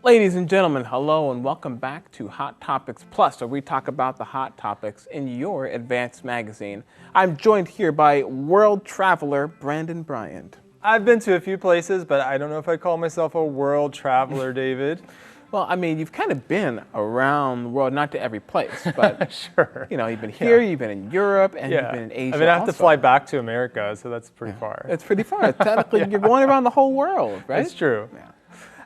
Ladies and gentlemen, hello and welcome back to Hot Topics Plus, where we talk about the hot topics in your advanced magazine. I'm joined here by world traveler Brandon Bryant. I've been to a few places, but I don't know if I call myself a world traveler, David. Well, I mean, you've kind of been around the world, not to every place, but sure. You know, you've been here, you've been in Europe, and you've been in Asia. I mean, I have to fly back to America, so that's pretty far. It's pretty far. Technically, you're going around the whole world, right? It's true. Yeah.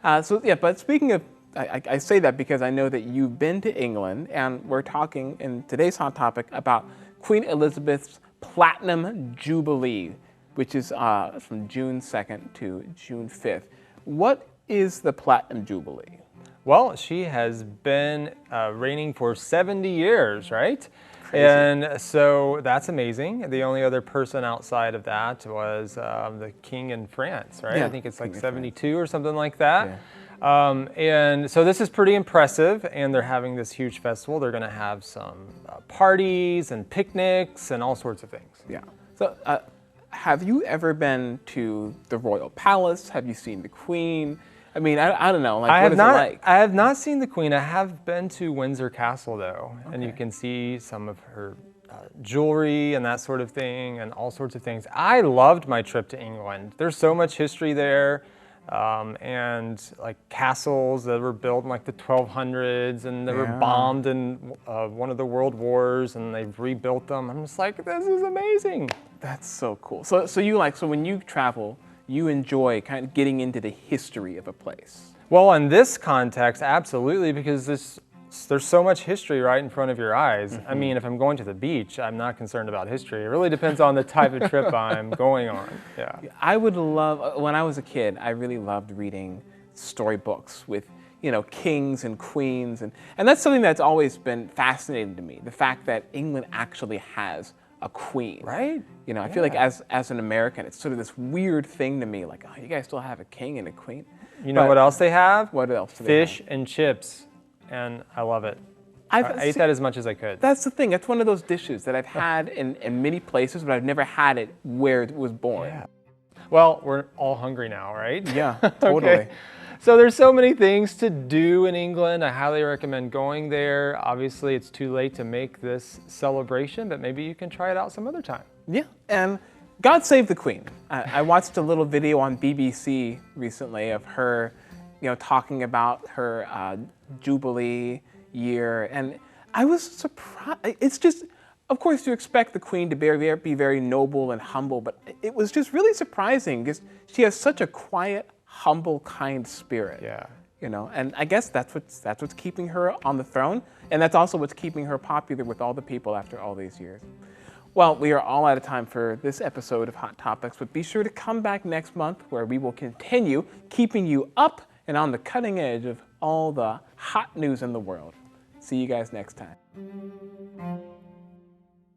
But speaking of, I say that because I know that you've been to England, and we're talking in today's hot topic about Queen Elizabeth's Platinum Jubilee, which is from June 2nd to June 5th. What is the Platinum Jubilee? Well, she has been reigning for 70 years, right? Crazy. And so that's amazing. The only other person outside of that was the king in France, right? Yeah, I think it's like King 72 or something like that. Yeah. And so this is pretty impressive, and they're having this huge festival. They're going to have some parties and picnics and all sorts of things. Yeah. So have you ever been to the Royal Palace? Have you seen the Queen? I mean, I don't know. Like, what is it like? I have not seen the Queen. I have been to Windsor Castle, though, and you can see some of her jewelry and that sort of thing and all sorts of things. I loved my trip to England. There's so much history there, and like castles that were built in like the 1200s, and they were bombed in one of the world wars, and they've rebuilt them. I'm just like, this is amazing. That's so cool. So when you travel, you enjoy kind of getting into the history of a place. Well, in this context, absolutely, because there's so much history right in front of your eyes. I mean, if I'm going to the beach, I'm not concerned about history. It really depends on the type of trip I'm going on. Yeah. I would love, when I was a kid, I really loved reading storybooks with, you know, kings and queens. And that's something that's always been fascinating to me, the fact that England actually has a queen. Right? You know, I feel like as an American, it's sort of this weird thing to me, like, oh, you guys still have a king and a queen. You know what else they have? What else do they have? Fish and chips, and I love it. I ate that as much as I could. That's the thing. That's one of those dishes that I've had in many places, but I've never had it where it was born. Yeah. Well, we're all hungry now, right? Yeah, totally. Okay. So there's so many things to do in England. I highly recommend going there. Obviously, it's too late to make this celebration, but maybe you can try it out some other time. Yeah, and God save the Queen. I watched a little video on BBC recently of her, you know, talking about her Jubilee year, and I was surprised. It's just, of course, you expect the Queen to be very noble and humble, but it was just really surprising because she has such a quiet, humble, kind spirit. Yeah. You know, and I guess that's what's keeping her on the throne, and that's also what's keeping her popular with all the people after all these years. Well, we are all out of time for this episode of Hot Topics, but be sure to come back next month where we will continue keeping you up and on the cutting edge of all the hot news in the world. See you guys next time.